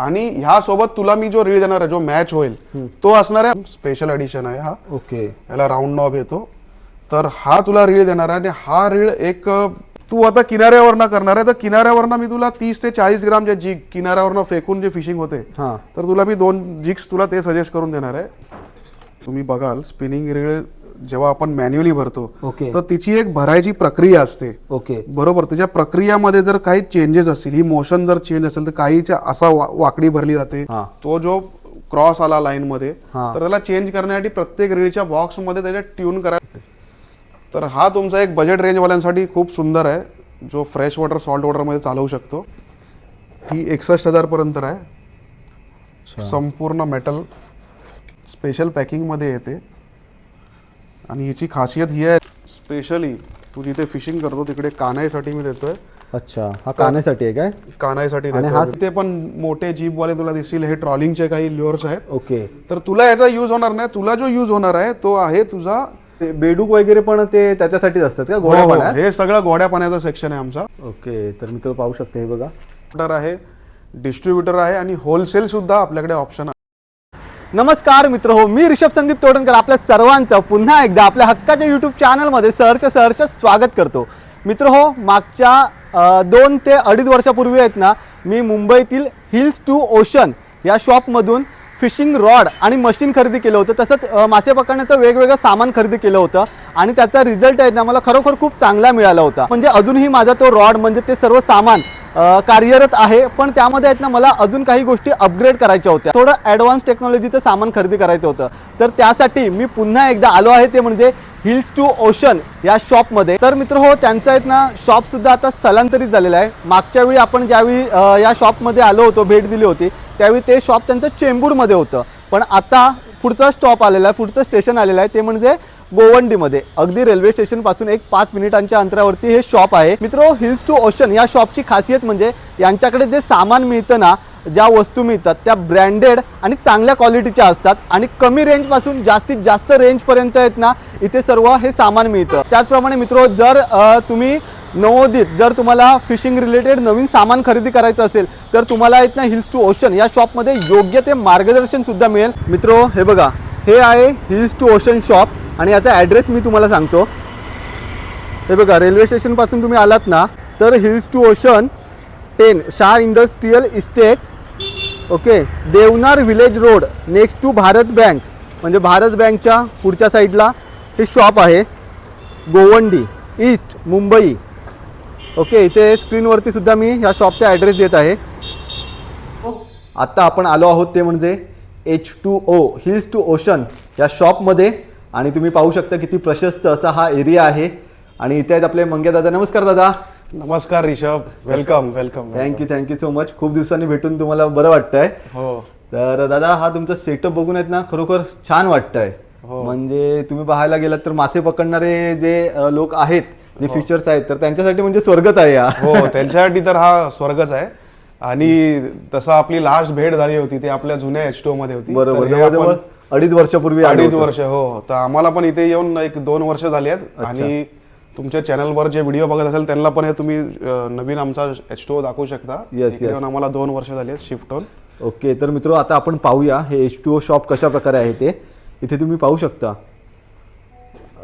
आणि ह्या सोबत तुला मी जो रीळ देणार आहे जो मॅच होईल तो असणार आहे. स्पेशल एडिशन आहे हा. ओके. याला राऊंड नॉब येतो. तर हा तुला रीळ देणार आहे आणि हा रीळ एक तू आता किनाऱ्यावरनं करणार आहे तर किनाऱ्यावरनं मी तुला 30 ते 40 ग्राम जे जिग किनाऱ्यावरनं फेकून जे फिशिंग होते तर तुला मी 2 जिग्स तुला ते सजेस्ट करून देणार आहे. तुम्ही बघाल स्पिनिंग रीळ जेव्हा आपण मॅन्युअली भरतो तर तिची एक भरायची प्रक्रिया असते. ओके. बरोबर. त्याच्या प्रक्रियामध्ये जर काही चेंजेस असतील, ही मोशन जर चेंज असेल तर काहीच्या असा वाकडी भरली जाते. तो जो क्रॉस आला लाईन मध्ये तर त्याला चेंज करण्यासाठी प्रत्येक रीळच्या बॉक्स मध्ये त्याच्या ट्यून करायला. तर हा तुमचा एक बजेट रेंज वाल्यांसाठी खूप सुंदर आहे जो फ्रेश वॉटर सॉल्ट वॉटर मध्ये चालवू शकतो. ही 61,000 पर्यंत आहे. संपूर्ण मेटल स्पेशल पॅकिंग मध्ये येते आणि हिची खासियत ही आहे स्पेशली तू जिथे फिशिंग करतो तिकडे कानाईसाठी मी देतोय. अच्छा. हा कानाईसाठी आहे काय? कानाईसाठी ते पण मोठे जीप वाले तुला दिसतील. हे ट्रॉलिंगचे काही ल्युअर्स आहेत. ओके. तर तुला याचा यूज होणार नाही. तुला जो यूज होणार आहे तो आहे तुझा बेडूक वगैरे पण ते त्याच्यासाठीच असतात का? गोड्या पाण्यात? हे सगळं गोड्या पाण्याचा सेक्शन आहे आमचा. ओके. तर मित्र पाहू शकते हे बघा. आहे डिस्ट्रीब्युटर आहे आणि होलसेल सुद्धा आपल्याकडे ऑप्शन आहे. नमस्कार मित्र हो, मी ऋषभ संदीप तोडणकर आपल्या सर्वांचं पुन्हा एकदा आपल्या हक्काच्या यूट्यूब चॅनलमध्ये सहर्ष स्वागत करतो. मित्र हो, मागच्या 2 ते 2.5 वर्षापूर्वी आहेत ना मी मुंबईतील हिल्स टू ओशन या शॉपमधून फिशिंग रॉड आणि मशीन खरेदी केलं होतं. तसंच मासे पकडण्याचं वेगवेगळं सामान खरेदी केलं होतं आणि त्याचा रिझल्ट आहे ना मला खरोखर खूप चांगला मिळाला होता. म्हणजे अजूनही माझा तो रॉड म्हणजे ते सर्व सामान कार्यरत आहे, पण त्यामध्ये आहेत ना मला अजून काही गोष्टी अपग्रेड करायच्या होत्या. थोडं ॲडव्हान्स टेक्नॉलॉजीचं सामान खरेदी करायचं होतं. तर त्यासाठी मी पुन्हा एकदा आलो आहे, ते म्हणजे हिल्स टू ओशन या शॉपमध्ये. तर मित्र हो, त्यांचं आहेत ना शॉपसुद्धा आता स्थलांतरित झालेलं आहे. मागच्या वेळी आपण ज्यावेळी या शॉपमध्ये आलो होतो, भेट दिली होती, त्यावेळी ते शॉप त्यांचं चेंबूरमध्ये होतं. पण आता पुढचा स्टॉप आलेला आहे, पुढचं स्टेशन आलेलं आहे, ते म्हणजे गोवंडीमध्ये. अगदी रेल्वे स्टेशन पासून एक 5 मिनिटांच्या अंतरावरती हे शॉप आहे. मित्र हिल्स टू ओशन या शॉपची खासियत म्हणजे यांच्याकडे जे सामान मिळतं ना, ज्या वस्तू मिळतात त्या ब्रँडेड आणि चांगल्या क्वालिटीच्या असतात आणि कमी रेंजपासून जास्तीत जास्त रेंजपर्यंत आहेत ना इथे सर्व हे सामान मिळतं. त्याचप्रमाणे मित्र जर तुम्ही नवोदित जर तुम्हाला फिशिंग रिलेटेड नवीन सामान खरेदी करायचं असेल तर तुम्हाला आहेत ना हिल्स टू ओशन या शॉपमध्ये योग्य ते मार्गदर्शन सुद्धा मिळेल. मित्र हे बघा, हे आहे हिल्स टू ओशन शॉप आणि याचा ॲड्रेस मी तुम्हाला सांगतो. हे बघा, रेल्वे स्टेशनपासून तुम्ही आलात ना तर hills to ocean 10 Shah industrial estate, okay, Deonar village road next to Bharat bank, म्हणजे भारत बँकच्या पुढच्या साईडला हे शॉप आहे. गोवंडी ईस्ट मुंबई. ओके. इथे स्क्रीनवरती सुद्धा मी ह्या शॉपचा ॲड्रेस देत आहे. आत्ता आपण आलो आहोत ते म्हणजे H2O हिल्स टू ओशन या शॉपमध्ये आणि तुम्ही पाहू शकता किती प्रशस्त असा हा एरिया आहे. आणि इथे आहेत आपले मंग्या दादा. नमस्कार दादा. नमस्कार Rishabh. Welcome welcome. Thank you so much. खूप दिवसांनी भेटून तुम्हाला बरं वाटतंय. हो. तर दादा हा तुमचा सेटअप बघून आहेत ना खरोखर छान वाटतंय. म्हणजे तुम्ही पाहायला गेलात तर मासे पकडणारे जे लोक आहेत, जे फिशर्स आहेत, तर त्यांच्यासाठी म्हणजे स्वर्गच आहे हा. हो, त्यांच्यासाठी तर हा स्वर्गच आहे. आणि तसं आपली लास्ट भेट झाली होती ती आपल्या जुन्या H2O मध्ये होती. बरोबर. जवळजवळ 2.5 वर्षापूर्वी. 2.5 वर्ष. हो. तर आम्हाला पण इथे येऊन 1-2 वर्ष झाली आहेत. आणि तुमच्या चॅनलवर जे व्हिडिओ बघत असेल त्यांना पण हे तुम्ही नवीन आमचा H2O दाखवू शकता. येऊन आम्हाला 2 वर्ष झाली आहेत शिफ्ट होऊन. ओके. तर मित्र आता आपण पाहूया हे H2O शॉप कशा प्रकारे आहे ते. इथे तुम्ही पाहू शकता.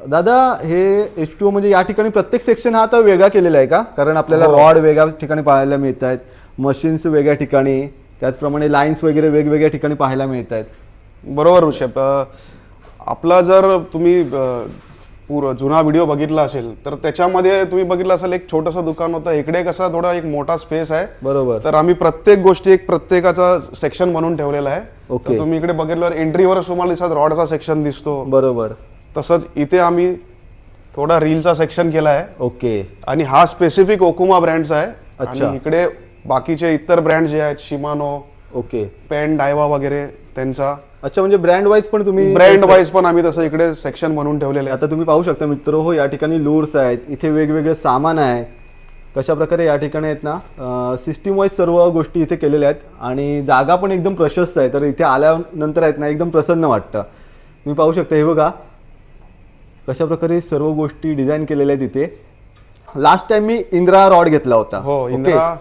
दादा हे H2O म्हणजे या ठिकाणी प्रत्येक सेक्शन हा आता वेगळा केलेला आहे का? कारण आपल्याला रॉड वेगळ्या ठिकाणी पाहायला मिळत आहेत, मशीन्स वेगळ्या ठिकाणी, त्याचप्रमाणे लाईन्स वगैरे वेगवेगळ्या ठिकाणी पाहायला मिळत आहेत. बरोबर ऋषभ. आपला जर तुम्ही जुना व्हिडिओ बघितला असेल तर त्याच्यामध्ये तुम्ही बघितलं असेल एक छोटंसं दुकान होतं. इकडे कसा थोडा एक मोठा स्पेस आहे. बरोबर. तर आम्ही प्रत्येक गोष्टी एक प्रत्येकाचा सेक्शन बनवून ठेवलेला आहे. ओके. तुम्ही इकडे बघितल्यावर एंट्रीवर तुम्हाला दिसत रॉडचा सेक्शन दिसतो. बरोबर. तसंच इथे आम्ही थोडा रीलचा सेक्शन केला आहे. ओके. आणि हा स्पेसिफिक ओकुमा ब्रँडचा आहे. अच्छा. आणि इकडे बाकीचे इतर ब्रँड जे आहेत शिमानो, ओके, पेन, डायवा वगैरे त्यांचा. अच्छा. म्हणजे ब्रँड वाईज पण तुम्ही ब्रँड वाईज पण आम्ही तसं इकडे सेक्शन बनवून ठेवलेले आहे. आता तुम्ही पाहू शकता मित्र हो, या ठिकाणी लूर्स आहेत, इथे वेगवेगळे सामान आहे. कशा प्रकारे या ठिकाणी आहेत ना सिस्टीम वाईज सर्व गोष्टी इथे केलेल्या आहेत आणि जागा पण एकदम प्रशस्त आहे. तर इथे आल्यानंतर आहेत ना एकदम प्रसन्न वाटतं. तुम्ही पाहू शकता हे बघा कशा प्रकारे सर्व गोष्टी डिझाईन केलेल्या आहेत इथे. लास्ट टाइम मी इंद्रा रॉड घेतला होता. हो, इंद्रा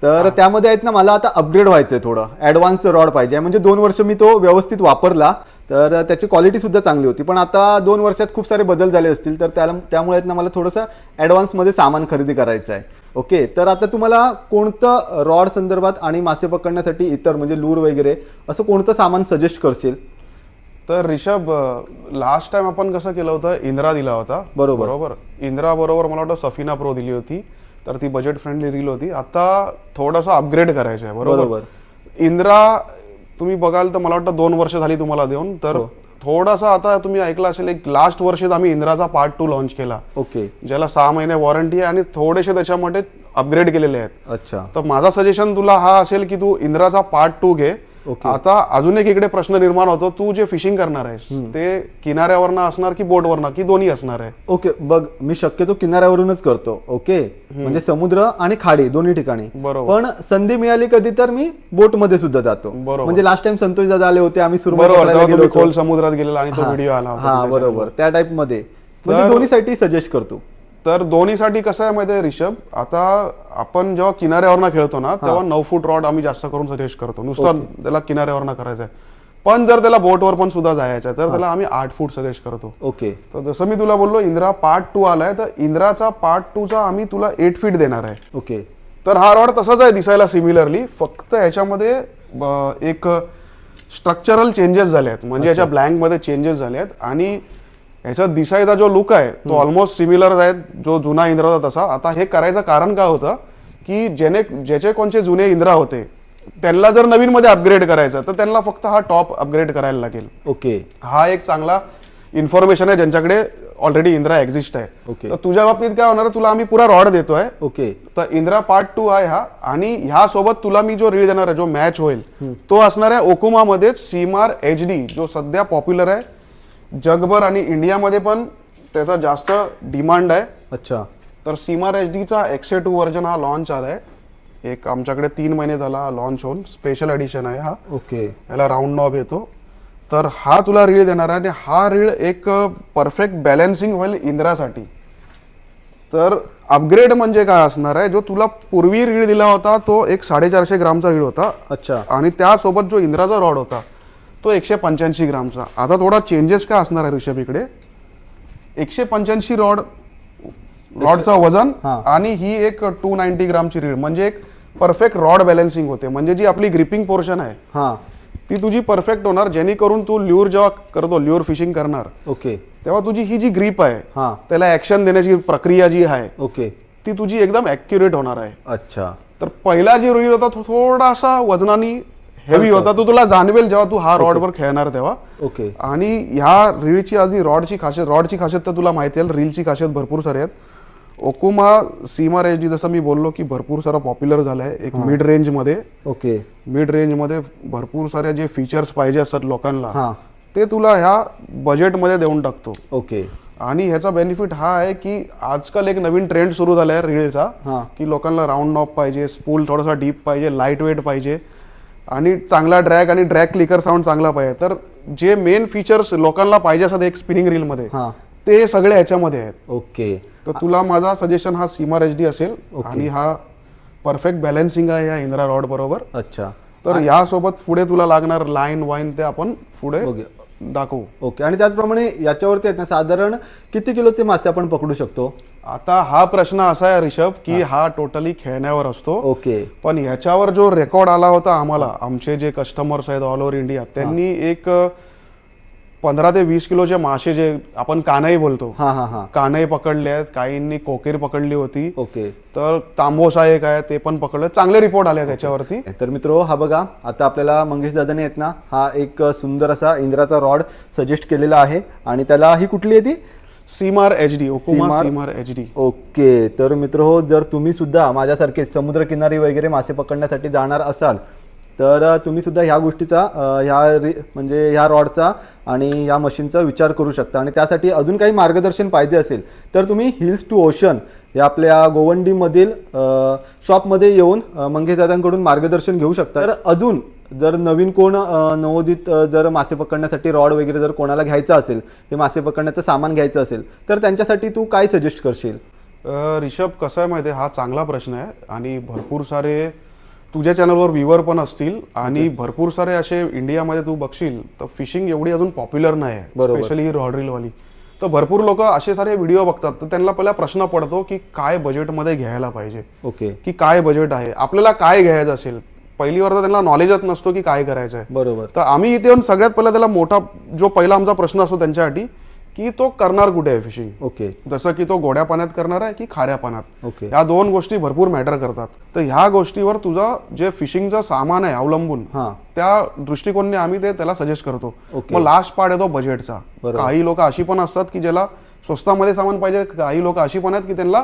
तर त्यामध्ये आहेत ना मला आता अपग्रेड व्हायचंय, थोडं ऍडव्हान्स रॉड पाहिजे. म्हणजे 2 वर्ष मी तो व्यवस्थित वापरला तर त्याची क्वालिटी सुद्धा चांगली होती, पण आता 2 वर्षात खूप सारे बदल झाले असतील, तर त्यामुळे आहेत ना मला थोडंसं ॲडव्हान्समध्ये सामान खरेदी करायचं आहे. ओके, तर आता तुम्हाला कोणतं रॉड संदर्भात आणि मासे पकडण्यासाठी इतर म्हणजे लूर वगैरे असं कोणतं सामान सजेस्ट करशील? तर ऋषभ, लास्ट टाइम आपण कसं केलं होतं, इंद्रा दिला होता. बरोबर. इंद्रा बरोबर मला वाटतं सफिना प्रो दिली होती, तर ती बजेट फ्रेंडली रील होती. आता थोडंसं अपग्रेड करायचं आहे. बरोबर. इंद्रा तुम्ही बघाल तर मला वाटतं 2 वर्ष झाली तुम्हाला देऊन, तर थोडासा आता तुम्ही ऐकलं असेल एक लास्ट वर्षीच आम्ही इंद्राचा पार्ट 2 लॉन्च केला. ओके, ज्याला 6 महिने वॉरंटी आहे आणि थोडेसे त्याच्यामध्ये अपग्रेड केलेले आहेत. अच्छा. तर माझा सजेशन तुला हा असेल की तू इंद्राचा पार्ट 2 घे. आता अजून एक इकडे प्रश्न निर्माण होतो, तू जे फिशिंग करणार आहेस ते किनाऱ्यावरनं असणार की बोटवरनं की दोन्ही असणार आहे? ओके, बघ मी शक्यतो किनाऱ्यावरूनच करतो. ओके, म्हणजे समुद्र आणि खाडी दोन्ही ठिकाणी. बरोबर. पण संधी मिळाली कधी तर मी बोट मध्ये सुद्धा जातो. म्हणजे लास्ट टाइम संतोष दादा आले होते, आम्ही सुरुवात खोल समुद्रात गेलेला आणि तो व्हिडिओ आला होता. हा बरोबर, त्या टाइप मध्ये म्हणजे दोन्हीसाठी सजेस्ट करतो. तर दोन्हीसाठी कसं आहे माहिती आहे ऋषभ, आता आपण जेव्हा किनाऱ्यावरनं खेळतो ना तेव्हा 9 फूट रॉड आम्ही जास्त करून सजेस्ट करतो. नुसतं त्याला किनाऱ्यावरनं करायचं आहे. पण जर त्याला बोटवर पण सुद्धा जायचं आहे तर त्याला आम्ही 8 फूट सजेस्ट करतो. ओके, तर जसं मी तुला बोललो इंद्रा पार्ट 2 आलाय, तर इंद्राचा पार्ट 2 चा आम्ही तुला 8 फीट देणार आहे. ओके, तर हा रॉड तसाच आहे दिसायला सिमिलरली, फक्त ह्याच्यामध्ये एक स्ट्रक्चरल चेंजेस झाले आहेत. म्हणजे याच्या ब्लँक मध्ये चेंजेस झाले आहेत आणि ह्याचा दिसायचा जो लुक आहे तो ऑलमोस्ट सिमिलर आहे जो जुना इंद्राचा तसा. आता हे करायचं कारण काय होतं की ज्याचे कोणचे जुने इंद्रा होते त्यांना जर नवीन मध्ये अपग्रेड करायचं तर त्यांना फक्त हा टॉप अपग्रेड करायला लागेल. ओके, हा एक चांगला इन्फॉर्मेशन आहे ज्यांच्याकडे ऑलरेडी इंद्रा एक्झिस्ट आहे. ओके, तर तुझ्या बाबतीत काय होणार, तुला आम्ही पुरा रॉड देतोय. ओके, तर इंद्रा पार्ट 2 आहे हा, आणि ह्या सोबत तुला मी जो रील देणार आहे जो मॅच होईल तो असणार आहे ओकुमा मध्ये सीमार HD, जो सध्या पॉप्युलर आहे जगभर आणि इंडियामध्ये पण त्याचा जास्त डिमांड आहे. अच्छा. तर सीमार HDचा XA2 व्हर्जन हा लॉन्च आलाय. एक आमच्याकडे 3 महिने झाला लॉन्च होऊन. स्पेशल एडिशन आहे हा. ओके, याला राऊंड नॉब येतो. तर हा तुला रील देणार आहे आणि हा रील एक परफेक्ट बॅलन्सिंग होईल इंद्रासाठी. तर अपग्रेड म्हणजे काय असणार आहे, जो तुला पूर्वी रील दिला होता तो एक 450 ग्रामचा रील होता. अच्छा. आणि त्यासोबत जो इंद्राचा रॉड होता तो 185 ग्रामचा. आता थोडा चेंजेस काय असणार आहे ऋषभ इकडे, 185 रॉडचा वजन आणि ही एक 290 ग्रामची रीळ, म्हणजे एक परफेक्ट रॉड बॅलन्सिंग होते. म्हणजे जी आपली ग्रिपिंग पोर्शन आहे ती तुझी परफेक्ट होणार, जेणेकरून तू ल्युअर जेव्हा करतो, ल्युअर फिशिंग करणार ओके तेव्हा तुझी ही जी ग्रीप आहे त्याला ऍक्शन देण्याची प्रक्रिया जी आहे ओके ती तुझी एकदम ऍक्युरेट होणार आहे. अच्छा. तर पहिला जी रील होता तो थोडासा वजनाने हेवी होता, तो तुला जाणवेल जेव्हा तू हा रॉडवर खेळणार तेव्हा. ओके. आणि ह्या रीलची आधी रॉडची खासियत तर तुला माहिती आहे, रीलची खासियत भरपूर सारे आहेत. ओकुमा सीमार HD जसं मी बोललो की भरपूर सारा पॉप्युलर झालाय एक मिड रेंज मध्ये. ओके, मिड रेंज मध्ये भरपूर सारे जे फीचर्स पाहिजे असतात लोकांना ते तुला ह्या बजेटमध्ये देऊन टाकतो. ओके. आणि ह्याचा बेनिफिट हा आहे की आजकाल एक नवीन ट्रेंड सुरू झालाय रीलचा की लोकांना राऊंड नॉब पाहिजे, स्पूल थोडासा डीप पाहिजे, लाईट वेट पाहिजे आणि चांगला ड्रॅग आणि ड्रॅग क्लिकर साऊंड चांगला पाहिजे. तर जे मेन फीचर्स लोकांना पाहिजे असतात एक स्पिनिंग रील मध्ये ते सगळे ह्याच्यामध्ये आहेत. ओके. तर तुला माझा सजेशन हा सीमार HD असेल आणि हा परफेक्ट बॅलन्सिंग आहे या इंद्रा रॉड बरोबर. अच्छा. तर यासोबत पुढे तुला लागणार लाईन वाईन ते आपण पुढे दाखवू. ओके. आणि त्याचप्रमाणे याच्यावरती आहेत ना साधारण किती किलोचे मासे आपण पकडू शकतो? आता हा प्रश्न असा आहे ऋषभ की हा टोटली खेळण्यावर असतो. ओके. पण ह्याच्यावर जो रेकॉर्ड आला होता आम्हाला, आमचे जे कस्टमर्स आहेत ऑल ओव्हर इंडिया, त्यांनी एक 15 ते 20 किलोचे मासे जे आपण कानई बोलतो कानई पकडले आहेत, काहींनी कोकेर पकडली होती. ओके. तर तांबोसा एक आहे ते पण पकडलं, चांगले रिपोर्ट आले त्याच्यावरती. तर मित्रो हा बघा, आता आपल्याला मंगेश दादाने आहेत ना हा एक सुंदर असा इंद्राचा रॉड सजेस्ट केलेला आहे आणि त्याला ही कुठली आहे ती सीमार HD, ओकुमा सीमार HD. ओके. तर मित्र जर तुम्ही सुद्धा माझ्यासारखे समुद्रकिनारी वगैरे मासे पकडण्यासाठी जाणार असाल तर तुम्ही सुद्धा ह्या गोष्टीचा म्हणजे ह्या रॉडचा आणि ह्या मशीनचा विचार करू शकता. आणि त्यासाठी अजून काही मार्गदर्शन पाहिजे असेल तर तुम्ही हिल्स टू ओशन या आपल्या गोवंडीमधील शॉपमध्ये येऊन मंगेश दादांकडून मार्गदर्शन घेऊ शकता. तर अजून जर नवीन कोण नवोदित जर मासे पकडण्यासाठी रॉड वगैरे जर कोणाला घ्यायचं असेल, हे मासे पकडण्याचं सामान घ्यायचं असेल तर त्यांच्यासाठी तू काय सजेस्ट करशील? ऋषभ कसं आहे माहिती आहे, हा चांगला प्रश्न आहे आणि भरपूर सारे तुझ्या चॅनलवर व्ह्यूवर पण असतील आणि भरपूर सारे असे इंडियामध्ये तू बघशील तर फिशिंग एवढी अजून पॉप्युलर नाही आहे, स्पेशली ही रॉड रील वाली. तर भरपूर लोक असे सारे व्हिडिओ बघतात तर त्यांना पहिला प्रश्न पडतो की काय बजेटमध्ये घ्यायला पाहिजे, ओके, की काय बजेट आहे, आपल्याला काय घ्यायचं असेल. पहिली वर तर त्यांना नॉलेजच नसतो की काय करायचं आहे. बरोबर. तर आम्ही इथे येऊन सगळ्यात पहिला त्याला मोठा जो पहिला आमचा प्रश्न असतो त्यांच्यासाठी की तो करणार कुठे आहे फिशिंग. ओके, जसं की तो गोड्या पाण्यात करणार आहे की खाऱ्या पाण्यात. ओके, या दोन गोष्टी भरपूर मॅटर करतात. तर ह्या गोष्टीवर तुझा जे फिशिंगचं सामान आहे अवलंबून त्या दृष्टिकोनाने आम्ही ते त्याला सजेस्ट करतो. मग लास्ट पार्ट येतो बजेटचा. काही लोक अशी पण असतात की ज्याला स्वस्तामध्ये सामान पाहिजे, काही लोक अशी पण आहेत की त्यांना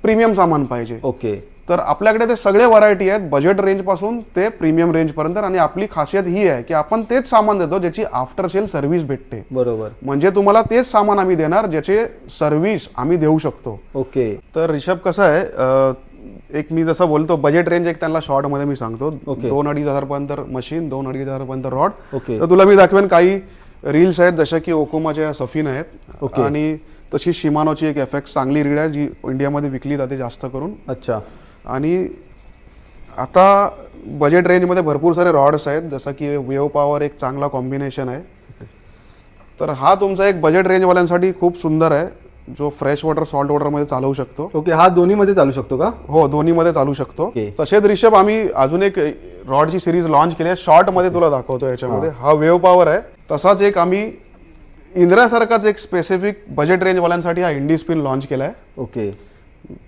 प्रीमियम सामान पाहिजे. ओके. तर आपल्याकडे ते सगळे व्हरायटी आहेत बजेट रेंज पासून ते प्रीमियम रेंज पर्यंत. आणि आपली खासियत ही आहे की आपण तेच सामान देतो ज्याची आफ्टर सेल सर्व्हिस भेटते. बरोबर. म्हणजे तुम्हाला तेच सामान आम्ही देणार ज्याचे सर्व्हिस आम्ही देऊ शकतो. ओके. तर ऋषभ कसं आहे, एक मी जसं बोलतो बजेट रेंज एक त्यांना शॉर्ट मध्ये मी सांगतो. 2-2.5 पर्यंत मशीन, 2-2.5 पर्यंत रॉड. ओके. तर तुला मी दाखवेन काही रील्स आहेत जशा की ओकोमाच्या सफिन आहेत आणि तशी शिमानोची एक FX चांगली रील आहे जी इंडियामध्ये विकली जाते जास्त करून. अच्छा. आणि आता बजेट रेंजमध्ये भरपूर सारे रॉड्स आहेत जसं की वेव पॉवर एक चांगला कॉम्बिनेशन आहे. तर हा तुमचा एक बजेट रेंजवाल्यांसाठी खूप सुंदर आहे जो फ्रेश वॉटर सॉल्ट वॉटरमध्ये चालवू शकतो. ओके. हा दोन्हीमध्ये चालू शकतो का? हो, दोन्हीमध्ये चालू शकतो. Okay. तसेच ऋषभ आम्ही अजून एक रॉडची सिरीज लॉन्च केली आहे, शॉर्ट मध्ये तुला दाखवतो. याच्यामध्ये हा वेव पॉवर आहे. तसाच एक आम्ही इंद्रासारखाच एक स्पेसिफिक बजेट रेंजवाल्यांसाठी हा इंडी स्पिन लॉन्च केला आहे. ओके.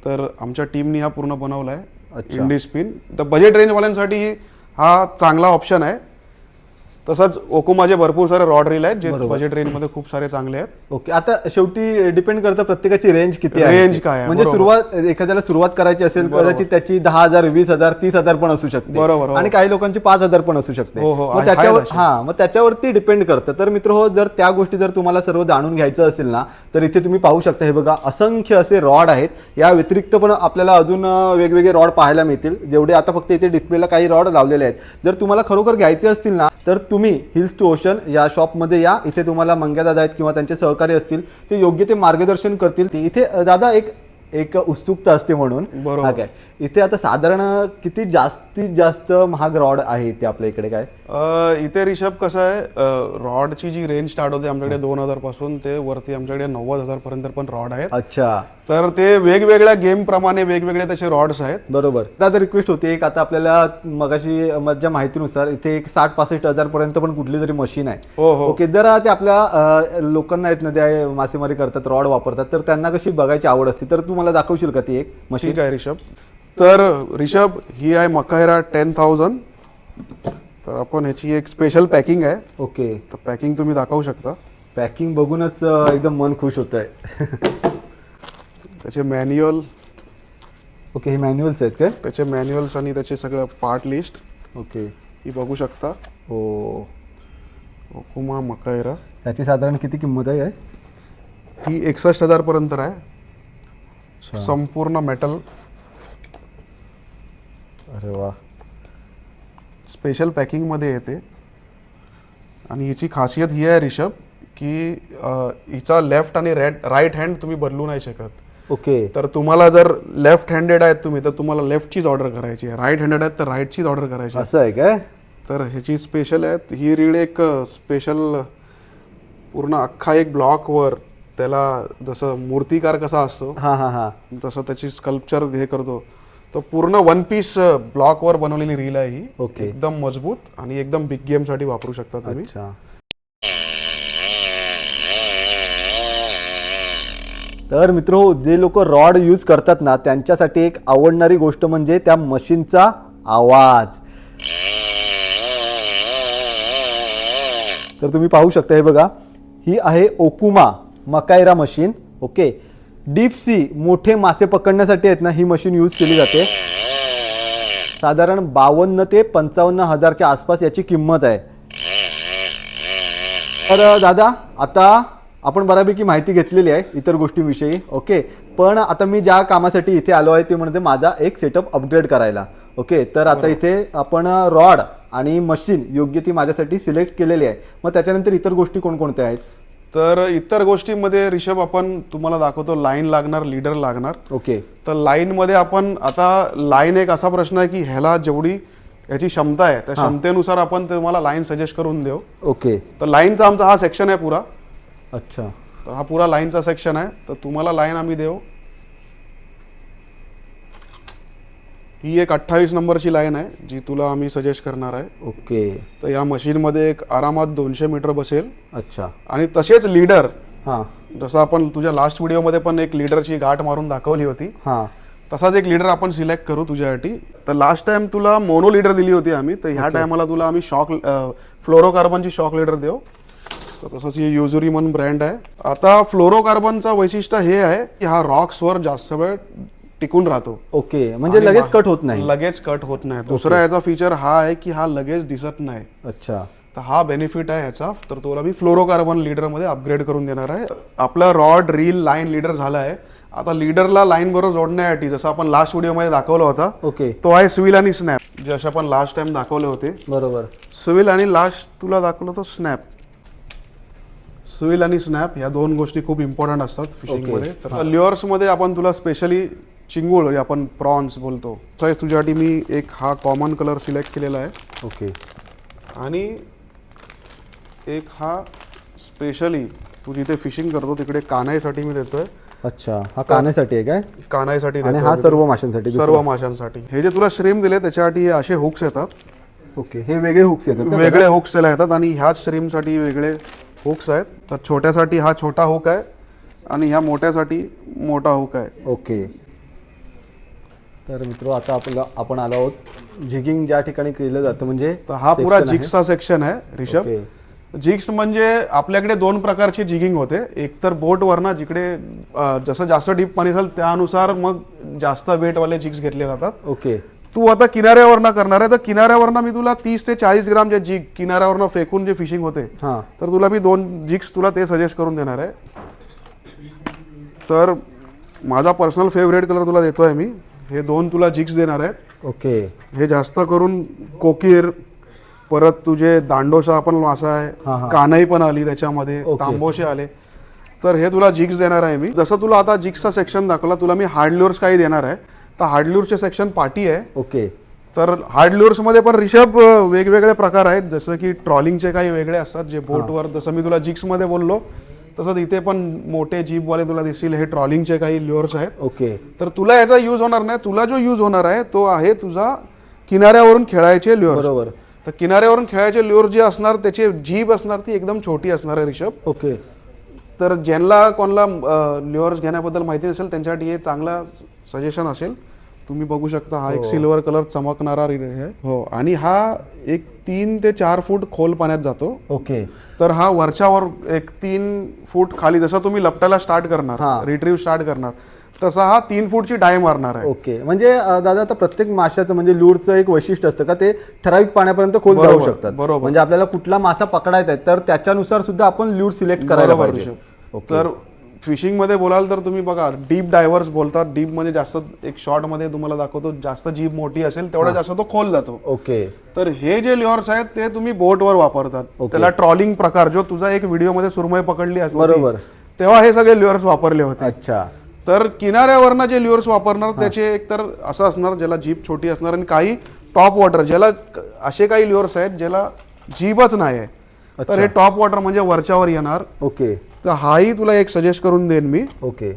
तर आमच्या टीमनी हा पूर्ण बनवला आहे अच्छा. इंडी स्पिन. तर बजेट रेंजवाल्यांसाठी हा चांगला ऑप्शन आहे. तसंच ओकुमाचे भरपूर सारे रॉड रील आहेत जे बजेट रेंज मध्ये खूप सारे चांगले आहेत. ओके. आता शेवटी डिपेंड करतं प्रत्येकाची रेंज किती आहे, रेंज काय आहे. म्हणजे सुरुवात एखाद्याला सुरुवात करायची असेल कदाचित त्याची 10,000, 20,000, 30,000 पण असू शकते. बरोबर. आणि काही लोकांची 5,000 पण असू शकते. मग त्याच्यावर मग त्याच्यावरती डिपेंड करतं. तर मित्र हो, जर त्या गोष्टी जर तुम्हाला सर्व जाणून घ्यायचं असेल ना तर इथे तुम्ही पाहू शकता. हे बघा असंख्य असे रॉड आहेत. या व्यतिरिक्त पण आपल्याला अजून वेगवेगळे रॉड पाहायला मिळतील. जेवढे आता फक्त इथे डिस्प्लेला काही रॉड लावलेले आहेत. जर तुम्हाला खरोखर घ्यायचे असतील ना तर तुम्ही हिल्स टू ओशन या शॉपमध्ये या. इथे तुम्हाला मंग्या दादा आहेत किंवा त्यांचे सहकारी असतील, ते योग्य ते मार्गदर्शन करतील. इथे दादा एक उत्सुकता असते म्हणून. बरोबर. इथे आता साधारण किती जास्तीत जास्त महाग रॉड आहे इथे आपल्या इकडे काय? इथे ऋषभ कसं आहे, रॉडची जी रेंज स्टार्ट होते आमच्याकडे 2,000 पासून ते वरती आमच्याकडे 90,000 पर्यंत पण रॉड आहेत. अच्छा. तर ते वेगवेगळ्या गेम प्रमाणे वेगवेगळे त्याचे रॉड्स आहेत. बरोबर. दादा रिक्वेस्ट होती एक, आता आपल्याला मगाशी माझ्या माहितीनुसार इथे एक 60-65 पर्यंत पण कुठली तरी मशीन आहे. ओके. जर ते आपल्या लोकांना आहेत ना ते मासेमारी करतात, रॉड वापरतात, तर त्यांना कशी बघायची आवड असते, तर तू मला दाखवशील का ती एक मशीन? ठीक आहे ऋषभ. तर ऋषभ ही आहे मकायरा 10,000. तर आपण ह्याची एक स्पेशल पॅकिंग आहे. ओके. तर पॅकिंग तुम्ही दाखवू शकता. पॅकिंग बघूनच एकदम मन खुश होत आहे. त्याचे मॅन्युअल. ओके. हे मॅन्युअल्स आहेत काय? त्याचे मॅन्युअल्स आणि त्याचे सगळं पार्ट लिस्ट. ओके. ही बघू शकता. हो. ओकुमा मकायरा. त्याची साधारण किती किंमत आहे? ही 61,000 पर्यंत आहे. संपूर्ण मेटल. अरे वा. स्पेशल पॅकिंगमध्ये येते. आणि हिची खासियत ही आहे ऋषभ की हिचा लेफ्ट आणि राईट हँड तुम्ही बदलू नाही शकत. ओके. तर तुम्हाला जर लेफ्ट हँडेड आहेत तुम्ही तर तुम्हाला लेफ्टचीच ऑर्डर करायची आहे, राईट हँडेड आहेत तर राईटचीच ऑर्डर करायची. असं आहे काय? तर ह्याची स्पेशल आहे ही रीड. एक स्पेशल पूर्ण अख्खा एक ब्लॉकवर त्याला जसं मूर्तिकार कसा असतो तसं त्याची स्कल्पचर हे करतो. तो पूर्ण 1 पीस ब्लॉकवर बनवलेली रील आहे ही. ओके. एकदम मजबूत आणि एकदम बिग गेम साठी वापरू शकता तुम्ही. अच्छा. तर मित्र, जे लोक रॉड यूज करतात ना त्यांच्यासाठी एक आवडणारी गोष्ट म्हणजे त्या मशीनचा आवाज. तर तुम्ही पाहू शकता. हे बघा, ही आहे ओकुमा मकायरा मशीन. ओके. डीप सी मोठे मासे पकडण्यासाठी आहेत ना ही मशीन यूज केली जाते. साधारण 52 ते 55 हजारच्या आसपास याची किंमत आहे. तर दादा, आता आपण बऱ्यापैकी माहिती घेतलेली आहे इतर गोष्टींविषयी. ओके. पण आता मी ज्या कामासाठी इथे आलो आहे ते म्हणजे माझा एक सेटअप अपग्रेड करायला. ओके. तर आता इथे आपण रॉड आणि मशीन योग्य ती माझ्यासाठी सिलेक्ट केलेली आहे. मग त्याच्यानंतर इतर गोष्टी कोणकोणत्या आहेत? तर इतर गोष्टींमध्ये ऋषभ आपण तुम्हाला दाखवतो लाईन लागणार, लीडर लागणार. ओके. तर लाईन मध्ये आपण आता लाईन एक असा प्रश्न आहे की ह्याला जेवढी याची क्षमता आहे त्या क्षमतेनुसार आपण तुम्हाला लाईन सजेस्ट करून देऊ. ओके. तर लाईनचा आमचा हा सेक्शन आहे पुरा. अच्छा. तर हा पुरा लाईनचा सेक्शन आहे. तर तुम्हाला लाईन आम्ही देऊ. ही एक 28 नंबरची लाईन आहे जी तुला आम्ही सजेस्ट करणार आहे. ओके. तर या मशीनमध्ये एक आरामात 200 मीटर बसेल. अच्छा. आणि तसेच लीडर, हां, जसं आपण तुझ्या लास्ट व्हिडिओमध्ये पण एक लीडरची गाठ मारून दाखवली होती, हां, तसाच एक लीडर आपण सिलेक्ट करू तुझ्यासाठी. तर लास्ट टाइम तुला मोनो लीडर दिली होती आम्ही, तर ह्या टायमाला तुला आम्ही फ्लोरोकार्बनची शॉक लीडर देऊ. तर तसंच ही युजुरी म्हणून ब्रँड आहे. आता फ्लोरोकार्बनचा वैशिष्ट्य हे आहे की हा रॉक्सवर जास्त वेळ टिकून राहतो. ओके. म्हणजे लगेच कट होत नाही. लगेच कट होत नाही. दुसरा याचा फीचर हा आहे की हा लगेच दिसत नाही. अच्छा. तर हा बेनिफिट आहे ह्याचा. तर तुला मी फ्लोरोकार्बन लीडरमध्ये अपग्रेड करून देणार आहे. आपला रॉड, रील, लाईन लीडर झाला आहे. आता लीडरला लाईन बरोबर जोडण्यासाठी जसं आपण लास्ट व्हिडिओमध्ये दाखवला होता, ओके, तो आहे स्विल आणि स्नॅप, जसे आपण लास्ट टाइम दाखवले होते. बरोबर. स्विल आणि लास्ट तुला दाखवलं तो स्नॅप. स्विल आणि स्नॅप ह्या दोन गोष्टी खूप इम्पॉर्टंट असतात फिशिंगमध्ये. तर ल्युअर्स मध्ये आपण तुला स्पेशली चिंगूळ, जे आपण प्रॉन्स बोलतो, साईज तुझ्यासाठी मी एक हा कॉमन कलर सिलेक्ट केलेला आहे. ओके. आणि एक हा स्पेशली तू जिथे फिशिंग करतो तिकडे कानाईसाठी मी देतोय. अच्छा. हा कानासाठी आहे काय? कानाईसाठी आणि हा सर्व माशांसाठी? सर्व माशांसाठी. हे जे तुला श्रीम दिले त्याच्यासाठी हे असे हुक्स येतात. ओके. हे वेगळे हुक्स येतात? वेगळे हुक्स त्याला येतात आणि ह्याच श्रीमसाठी वेगळे हुक्स आहेत. तर छोट्यासाठी हा छोटा हुक आहे आणि ह्या मोठ्यासाठी मोठा हुक आहे. ओके. तर मित्र, आता आपण आलो आहोत जिगिंग ज्या ठिकाणी केलं जातं, म्हणजे तर हा पुरा जिग्सचा सेक्शन आहे ऋषभ. जिग्स म्हणजे आपल्याकडे दोन प्रकारची जिगिंग होते. एक तर बोटवरनं, जिकडे जसं जास्त डीप पाणी असेल त्यानुसार मग जास्त वेटवाले जिग्स घेतले जातात. ओके. तू आता किनाऱ्यावरनं करणार आहे तर किनाऱ्यावरनं मी तुला 30 ते 40 ग्राम जे जिग किनाऱ्यावरनं फेकून जे फिशिंग होते, तर तुला मी 2 जिग्स तुला ते सजेस्ट करून देणार आहे. तर माझा पर्सनल फेवरेट कलर तुला देतोय मी. हे 2 तुला जिग्स देणार आहेत. ओके. हे जास्त करून कोकीर, परत तुझे दांडोसा आपण मासा आहे, कानाई पण आली त्याच्यामध्ये, तांबोशे आले. तर हे तुला जिग्स देणार आहे मी. जसं तुला आता जिग्सचा सेक्शन दाखवला, तुला मी हार्ड ल्युअर्स काही देणार आहे. तर हार्ड ल्युअर्सचे सेक्शन पाटी आहे. ओके. तर हार्ड ल्युअर्स मध्ये पण ऋषभ वेगवेगळे प्रकार आहेत. जसं की ट्रॉलिंगचे काही वेगळे असतात जे बोटवर, जसं मी तुला जिग्स मध्ये बोललो तसंच इथे पण मोठे जीपवाले तुला दिसतील. हे ट्रॉलिंगचे काही ल्युअर्स आहेत. ओके. तर तुला याचा यूज होणार नाही. तुला जो यूज होणार आहे तो आहे तुझा किनाऱ्यावरून खेळायचे ल्युअर्स. बरोबर. तर किनाऱ्यावरून खेळायचे ल्युअर जे असणार त्याची जीभ असणार ती एकदम छोटी असणार आहे ऋषभ. ओके. तर ज्यांना कोणाला ल्युअर्स घेण्याबद्दल माहिती नसेल त्यांच्यासाठी हे चांगला सजेशन असेल. तुम्ही बघू शकता हा एक सिल्वर कलर चमकणारा आहे. हो. आणि हा एक 3 ते 4 फूट खोल पाण्यात जातो. ओके. तर हा वरच्यावर एक 3 फूट खाली, जसं तुम्ही लपटायला स्टार्ट करणार, रिट्रीव्ह स्टार्ट करणार, तसा हा 3 फूटची डाय मारणार आहे. ओके. म्हणजे दादा, आता प्रत्येक माशाचं म्हणजे लूरचं एक वैशिष्ट्य असतं का, ते ठराविक पाण्यापर्यंत खोल जाऊ शकतात. बरोबर. म्हणजे आपल्याला कुठला मासा पकडायचा आहे तर त्याच्यानुसार सुद्धा आपण लूर सिलेक्ट करायला पाहिजे. तर फिशिंग मध्ये बोलाल तर तुम्ही बघा, डीप डायव्हर्स बोलतात. डीप म्हणजे जास्त एक शॉर्ट मध्ये तुम्हाला दाखवतो, जास्त जीभ मोठी असेल तेवढा जास्त तो खोल जातो. ओके. तर हे जे ल्युअर्स आहेत ते तुम्ही बोटवर वापरतात. त्याला ट्रॉलिंग प्रकार, जो तुझा एक व्हिडिओ मध्ये सुरमई पकडली असते बरोबर, तेव्हा हे सगळे ल्युअर्स वापरले होते. अच्छा. तर किनाऱ्यावरनं जे ल्युअर्स वापरणार त्याचे एक तर असं असणार ज्याला जीभ छोटी असणार, आणि काही टॉप वॉटर ज्याला असे काही ल्युअर्स आहेत ज्याला जीभच नाही आहे. तर हे टॉप वॉटर म्हणजे वरच्यावर येणार. ओके. तर हाही तुला एक सजेस्ट करून देईन मी. ओके.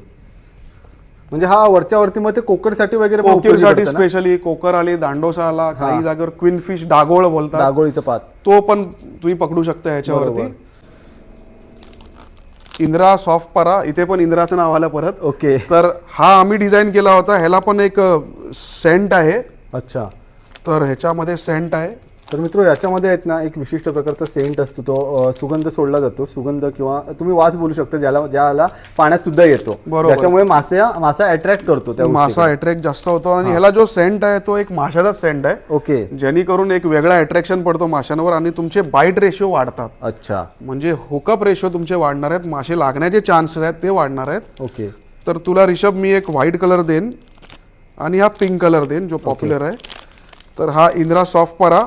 म्हणजे हा वरच्या वरती मग ते कोकरसाठी वगैरे, कोकीरसाठी स्पेशली कोकर आली, दांडोसा आला, काही जागेवर क्वीन फिश, डागोळ बोलतात, डागोळीचं पात, तो पण तुम्ही पकडू शकता ह्याच्यावरती. इंद्रा सॉफ्ट परा, इथे पण इंद्राचं नाव आलं परत. ओके. तर हा आम्ही डिझाईन केला होता. ह्याला पण एक सेंट आहे. अच्छा. तर ह्याच्यामध्ये सेंट आहे. तर मित्र, याच्यामध्ये आहेत ना एक विशिष्ट प्रकारचा सेंट असतो, तो सुगंध सोडला जातो. सुगंध किंवा तुम्ही वास बोलू शकता, ज्याला पाण्यात सुद्धा येतो. त्याच्यामुळे मासा अट्रॅक्ट करतो, त्या मासा अट्रॅक्ट जास्त होतो. आणि ह्याला जो सेंट आहे तो एक माशाचाच सेंट आहे. ओके. जेणेकरून एक वेगळा अट्रॅक्शन पडतो माशांवर आणि तुमचे बाईट रेशो वाढतात. अच्छा. म्हणजे हुकअप रेशो तुमचे वाढणार आहेत, मासे लागण्याचे चान्सेस आहेत ते वाढणार आहेत. ओके. तर तुला ऋषभ मी एक व्हाईट कलर देईन आणि हा पिंक कलर देईन जो पॉप्युलर आहे. तर हा इंद्रा सॉफ्ट परा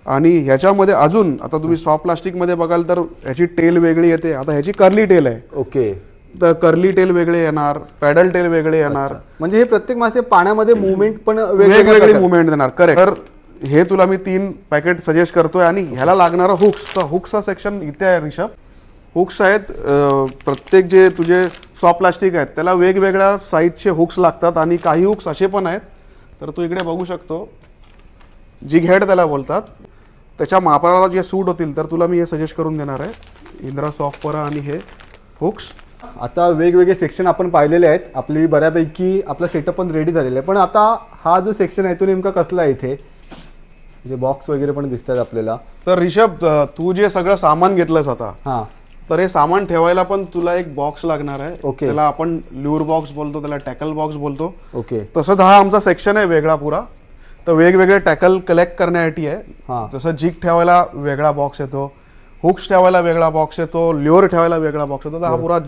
आणि ह्याच्यामध्ये अजून आता तुम्ही सॉफ्ट प्लास्टिक मध्ये बघाल तर ह्याची टेल वेगळी येते. आता ह्याची कर्ली टेल आहे. ओके. तर कर्ली टेल वेगळे येणार, पॅडल टेल वेगळे येणार. म्हणजे हे प्रत्येक मासे पाण्यामध्ये मुवमेंट पण वेगवेगळी मुवमेंट देणार. करेक्ट. तर हे तुला मी 3 पॅकेट सजेस्ट करतोय. आणि ह्याला लागणारा हुक्स, तर हुक्सचा सेक्शन इथे आहे ऋषभ. हुक्स आहेत प्रत्येक जे तुझे सॉफ्ट प्लास्टिक आहेत त्याला वेगवेगळ्या साईजचे हुक्स लागतात आणि काही हुक्स असे पण आहेत. तर तू इकडे बघू शकतो, जिग हेड त्याला बोलतात. त्याच्या मापाला जे सूट होतील तर तुला मी हे सजेस्ट करून देणार आहे, इंद्रा सॉफ्ट परा आणि हे हुक्स. आता वेगवेगळे सेक्शन आपण पाहिलेले आहेत. आपली बऱ्यापैकी आपला सेटअप पण रेडी झालेला आहे. पण आता हा जो सेक्शन आहे तो नेमका कसला आहे? इथे जे बॉक्स वगैरे पण दिसतात आपल्याला. तर ऋषभ, तू जे सगळं सामान घेतलंस आता, हां, तर हे सामान ठेवायला पण तुला एक बॉक्स लागणार आहे. ओके. त्याला आपण ल्यूर बॉक्स बोलतो, त्याला टॅकल बॉक्स बोलतो. ओके. तसंच हा आमचा सेक्शन आहे वेगळा पुरा. तर वेगवेगळे टॅकल कलेक्ट करण्यासाठी आहे. हां, जसं जिग ठेवायला वेगळा बॉक्स येतो, हुक्स ठेवायला वेगळा बॉक्स येतो, ल्युअर ठेवायला वेगळा बॉक्स येतो. तर हा पुरा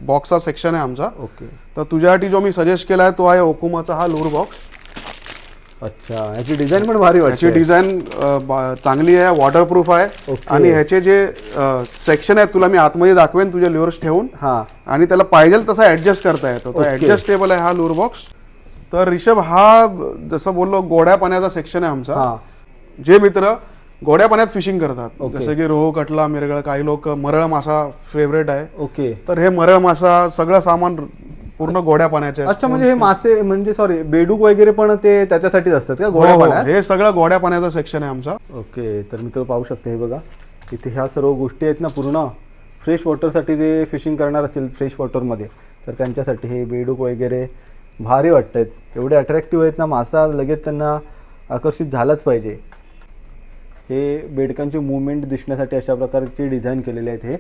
बॉक्सचा सेक्शन आहे आमचा. ओके. तर तुझ्यासाठी जो मी सजेस्ट केला आहे तो आहे ओकुमाचा हा लूर बॉक्स. अच्छा, याची डिझाईन पण भारी वाटते. याची डिझाईन चांगली आहे, वॉटरप्रूफ आहे. ओके. आणि ह्याचे जे सेक्शन आहेत तुला मी आतमध्ये दाखवेन तुझे ल्युअर्स ठेवून. हां, आणि त्याला पाहिजे तसा ऍडजस्ट करता येतो. तो ऍडजस्टेबल आहे हा लूर बॉक्स. तर ऋषभ, हा जसं बोललो गोड्या पाण्याचा सेक्शन आहे आमचा. हां, जे मित्र गोड्या पाण्यात फिशिंग करतात, ओके. जसं की रोहू, कटला, मिरगळ, काही लोक मरळ मासा फेवरेट आहे. ओके. तर हे मरळ मासा सगळं सामान पूर्ण गोड्या पाण्याचे आहे. अच्छा, म्हणजे हे मासे म्हणजे सॉरी बेडूक वगैरे पण ते त्याच्यासाठीच असतात का हो, गोड्या हो, पाण्यात? हे सगळं गोड्या पाण्याचा सेक्शन आहे आमचा. ओके. तर मित्र पाहू शकते, हे बघा इथे ह्या सर्व गोष्टी आहेत ना पूर्ण फ्रेश वॉटरसाठी. जे फिशिंग करणार असतील फ्रेश वॉटरमध्ये तर त्यांच्यासाठी हे बेडूक वगैरे भारी वाटत आहेत. एवढे अट्रॅक्टिव्ह आहेत ना, मासा लगेच त्यांना आकर्षित झालाच पाहिजे. हे बेडकांची मुवमेंट दिसण्यासाठी अशा प्रकारची डिझाईन केलेले आहेत हे.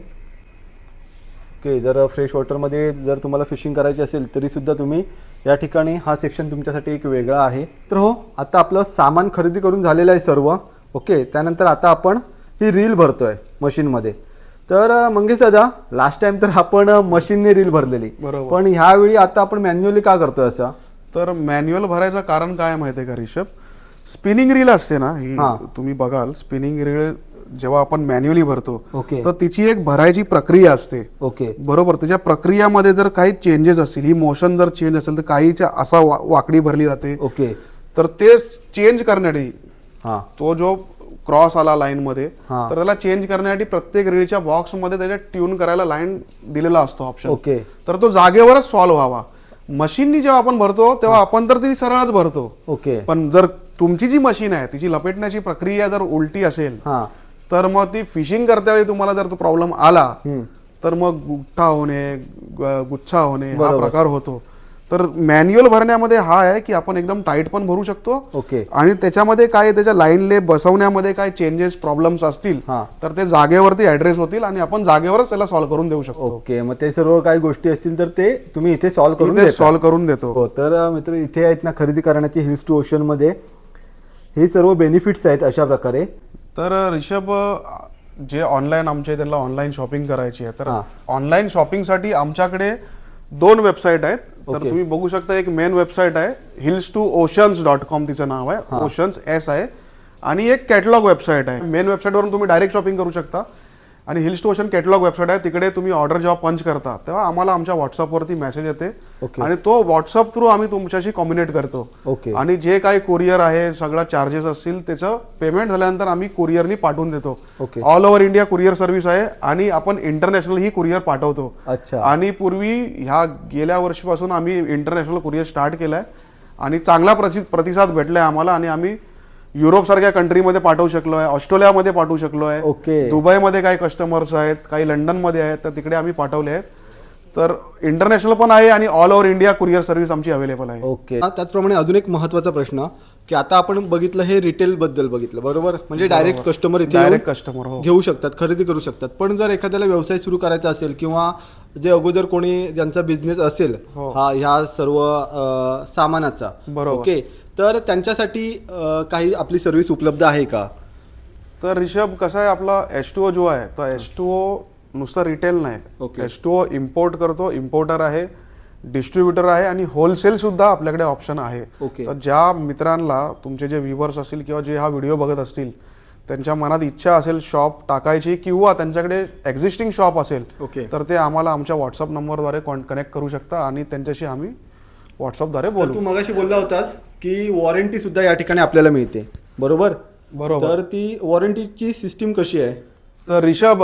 ओके. जर फ्रेश वॉटरमध्ये जर तुम्हाला फिशिंग करायची असेल तरीसुद्धा तुम्ही या ठिकाणी हा सेक्शन तुमच्यासाठी एक वेगळा आहे. तर हो, आता आपलं सामान खरेदी करून झालेलं आहे सर्व. ओके. त्यानंतर आता आपण ही रील भरतोय मशीनमध्ये. तर मंगेश दादा, लास्ट टाइम तर आपण मशीनने रील भरलेली, बरोबर. पण ह्यावेळी आता आपण मॅन्युअली का करतोय असं? तर मॅन्युअल भरायचं कारण काय माहितीये का ऋषभ, स्पिनिंग रील असते ना ही, हां. तुम्ही बघाल स्पिनिंग रील जेव्हा आपण मॅन्युअली भरतो ओके. तर तिची एक भरायची प्रक्रिया असते. ओके. बरोबर. त्याच्या प्रक्रियामध्ये जर काही चेंजेस असतील, ही मोशन जर चेंज असेल तर काहीच्या असा वाकडी भरली जाते. ओके. तर ते चेंज करण्यासाठी हां, तो जो क्रॉस आला लाईन मध्ये, हां. तर त्याला चेंज करण्यासाठी प्रत्येक रीलच्या बॉक्स मध्ये त्याच्या ट्यून करायला लाईन दिलेला असतो ऑप्शन. ओके. तर तो जागेवरच सॉल्व्ह व्हावा. मशीननी जेव्हा आपण भरतो तेव्हा आपण तर ती सरळच भरतो. ओके. पण जर तुमची जी मशीन आहे तिची लपेटण्याची प्रक्रिया जर उलटी असेल हां, तर मग ती फिशिंग करतेवेळी तुम्हाला जर तो प्रॉब्लेम आला हम्म. तर मग गुठ्ठा होणे, गुच्छा होणे हा बरोबर. प्रकार होतो. तर मॅन्युअल भरण्यामध्ये हा आहे की आपण एकदम टाईट पण भरू शकतो. ओके. आणि त्याच्यामध्ये काय त्याच्या लाईनले बसवण्यामध्ये काय चेंजेस प्रॉब्लेम्स असतील हां. तर ते जागेवरती ऍड्रेस होतील आणि आपण जागेवरच त्याला सॉल्व्ह करून देऊ शकतो. ओके. मग ते सर्व काही गोष्टी असतील तर ते तुम्ही इथे सॉल्व्ह करून इथे देता. सॉल्व्ह करून देतो. हो. तर मित्र, इथे आहेत ना खरेदी करण्याची हिल्स टू ओशन मध्ये हे सर्व बेनिफिट्स आहेत अशा प्रकारे. तर ऋषभ, जे ऑनलाईन आमचे त्यांना ऑनलाईन शॉपिंग करायची आहे, तर हां. ऑनलाईन शॉपिंगसाठी आमच्याकडे 2 वेबसाईट आहेत. तर ओके. तुम्ही बघू शकता, एक मेन वेबसाईट आहे hills2oceans.com तिचं नाव आहे, हां. ओशन्स एस आहे. आणि एक कॅटलॉग वेबसाईट आहे. मेन वेबसाईटवरून तुम्ही डायरेक्ट शॉपिंग करू शकता. आणि hills to ocean catalogue website आहे, तिकडे तुम्ही ऑर्डर जेव्हा पंच करता तेव्हा आम्हाला आमच्या व्हॉट्सअपवरती मेसेज येते. ओके. आणि तो व्हॉट्सअप थ्रू आम्ही तुमच्याशी कम्युनिकेट करतो. ओके. आणि जे काही कुरिअर आहे सगळं चार्जेस असतील त्याचं पेमेंट झाल्यानंतर आम्ही कुरिअरनी पाठवून देतो. Okay. All over India courier service आहे आणि आपण इंटरनॅशनल ही कुरिअर पाठवतो. अच्छा. आणि पूर्वी ह्या गेल्या वर्षीपासून आम्ही इंटरनॅशनल कुरिअर स्टार्ट केलाय आणि चांगला प्रतिसाद भेटलाय आम्हाला. आणि आम्ही युरोप सारख्या कंट्रीमध्ये पाठवू शकलो आहे, ऑस्ट्रेलियामध्ये पाठवू शकलो आहे, ओके. दुबईमध्ये काही कस्टमर्स आहेत, काही लंडनमध्ये आहेत, तर तिकडे आम्ही पाठवले आहेत. तर इंटरनॅशनल पण आहे आणि all over India courier service आमची अवेलेबल आहे. ओके. त्याचप्रमाणे अजून एक महत्त्वाचा प्रश्न की आता आपण बघितलं हे रिटेल बद्दल बघितलं, बरोबर? म्हणजे डायरेक्ट कस्टमर इथे डायरेक्ट कस्टमर घेऊ शकतात, खरेदी करू शकतात. पण जर एखाद्याला व्यवसाय सुरू करायचा असेल किंवा जे अगोदर कोणी ज्यांचा बिझनेस असेल हो. हा ह्या सर्व सामानाचा, बरोबर. ओके, तर त्यांच्यासाठी काही आपली सर्व्हिस उपलब्ध आहे का? तर ऋषभ, कसं आहे, आपला H2O जो आहे तर H2O नुसतं रिटेल नाही. ओके. H2O इम्पोर्ट करतो, इम्पोर्टर आहे, डिस्ट्रीब्युटर आहे आणि होलसेल सुद्धा आपल्याकडे ऑप्शन आहे. ओके. तर ज्या मित्रांना, तुमचे जे व्ह्युअर्स असतील किंवा जे हा व्हिडिओ बघत असतील त्यांच्या मनात इच्छा असेल शॉप टाकायची किंवा त्यांच्याकडे एक्झिस्टिंग शॉप असेल ओके. तर ते आम्हाला आमच्या व्हॉट्सअप नंबरद्वारे कनेक्ट करू शकता आणि त्यांच्याशी आम्ही व्हॉट्सअपद्वारे तर बोलू. तू मगाशी बोलला होतास की वॉरंटी सुद्धा या ठिकाणी आपल्याला मिळते, बरोबर? बरोबर. तर ती वॉरंटीची सिस्टीम कशी आहे? तर रिषभ,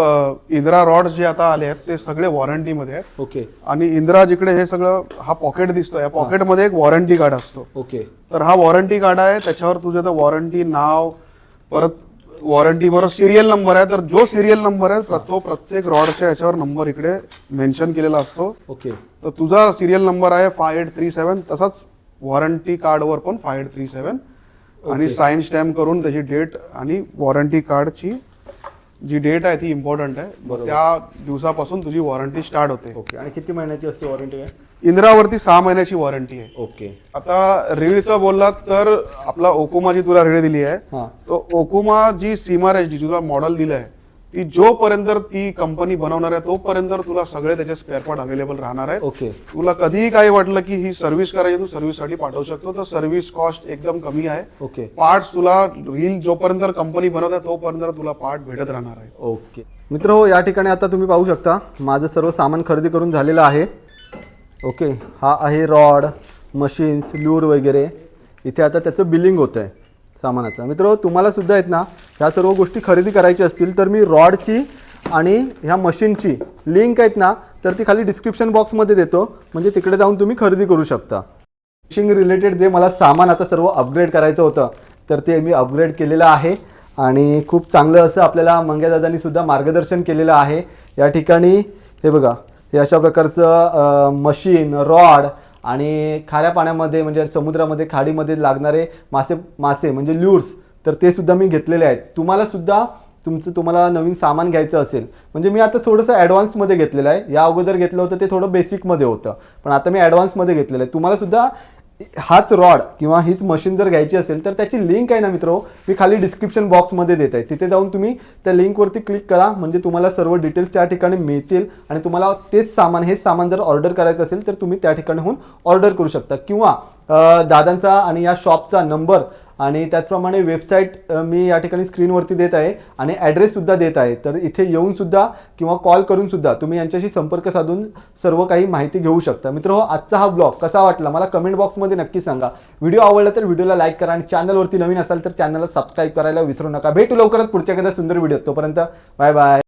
इंदिरा रॉड्स जे आता आले आहेत ते सगळे वॉरंटीमध्ये आहेत. ओके आणि इंदिरा जिकडे हे सगळं हा पॉकेट दिसतो, या पॉकेटमध्ये एक वॉरंटी कार्ड असतो. ओके. तर हा वॉरंटी कार्ड आहे, त्याच्यावर तुझं तर वॉरंटी नाव, परत वॉरंटी बरोबर सिरियल नंबर आहे. तर जो सिरियल नंबर आहे तो प्रत्येक रॉडच्या याच्यावर नंबर इकडे मेन्शन केलेला असतो. ओके. तर तुझा सिरियल नंबर आहे 5837, तसाच वॉरंटी कार्डवर पण 5837 आणि साइन स्टॅम्प करून त्याची डेट आणि वॉरंटी कार्डची जी डेट आहे ती इम्पॉर्टंट आहे. बरोबर. त्या दिवसापासून तुझी वॉरंटी स्टार्ट होते. ओके. आणि किती महिन्याची असते वॉरंटी? इंदिरावरती 6 महिन्याची वॉरंटी आहे. ओके. आता रीळचं बोललात तर आपला ओकुमा जी तुला रीळ दिली आहे, हां. तो ओकुमा जी सीमारेज जी तुला मॉडेल दिलं आहे ती जोपर्यंत ती कंपनी बनवणार आहे तोपर्यंत तुला सगळे त्याचे स्पेअर पार्ट अवेलेबल राहणार आहे. ओके. तुला कधीही काही वाटलं की ही सर्व्हिस करायची, तू सर्व्हिससाठी पाठवू शकतो. तर सर्व्हिस कॉस्ट एकदम कमी आहे. ओके. पार्ट्स तुला रील जोपर्यंत कंपनी बनवत आहे तोपर्यंत तुला पार्ट भेटत राहणार आहे. ओके. मित्र हो, या ठिकाणी आता तुम्ही पाहू शकता माझं सर्व सामान खरेदी करून झालेलं आहे. ओके. हा आहे रॉड, मशीन्स, ल्यूर वगैरे. इथे आता त्याचं बिलिंग होतं आहे सामानाचं. मित्र तुम्हाला सुद्धा आहेत ना ह्या सर्व गोष्टी खरेदी करायची असतील तर मी रॉडची आणि ह्या मशीनची लिंक आहेत ना तर ती खाली डिस्क्रिप्शन बॉक्समध्ये देतो, म्हणजे तिकडे जाऊन तुम्ही खरेदी करू शकता. फिशिंग रिलेटेड जे मला सामान आता सर्व अपग्रेड करायचं होतं तर ते मी अपग्रेड केलेलं आहे आणि खूप चांगलं असं आपल्याला मंग्यादादांनी सुद्धा मार्गदर्शन केलेलं आहे. या ठिकाणी हे बघा, हे अशा प्रकारचं मशीन, रॉड आणि खाऱ्या पाण्यामध्ये म्हणजे समुद्रामध्ये खाडीमध्ये लागणारे मासे म्हणजे ल्यूर्स, तर ते सुद्धा मी घेतलेले आहेत. तुम्हाला नवीन सामान घ्यायचं असेल, म्हणजे मी आता थोडंसं ॲडव्हान्समध्ये घेतलेलं आहे. या अगोदर घेतलं होतं ते थोडं बेसिकमध्ये होतं, पण आता मी ॲडव्हान्समध्ये घेतलेलं आहे. तुम्हाला सुद्धा हाच रॉड किंवा हीच मशीन जर घ्यायची असेल तर त्याची लिंक आहे ना मित्रो, मी खाली डिस्क्रिप्शन बॉक्समध्ये देत आहे. तिथे जाऊन तुम्ही त्या लिंकवरती क्लिक करा, म्हणजे तुम्हाला सर्व डिटेल्स त्या ठिकाणी मिळतील आणि तुम्हाला हेच सामान जर ऑर्डर करायचं असेल तर तुम्ही त्या ठिकाणी ऑर्डर करू शकता. किंवा दादांचा आणि या शॉपचा नंबर आणि त्याचप्रमाणे वेबसाईट मी या ठिकाणी स्क्रीनवरती देत आहे आणि ॲड्रेससुद्धा देत आहे. तर इथे येऊनसुद्धा किंवा कॉल करूनसुद्धा तुम्ही यांच्याशी संपर्क साधून सर्व काही माहिती घेऊ शकता. मित्र आजचा हा ब्लॉग कसा वाटला मला कमेंट बॉक्समध्ये नक्की सांगा. व्हिडिओ आवडला तर व्हिडिओला लाईक करा आणि चॅनलवरती नवीन असाल तर चॅनलला सबस्क्राईब करायला विसरू नका. भेटू लवकरच पुढच्या एखाद्या सुंदर व्हिडिओ. तोपर्यंत बाय बाय.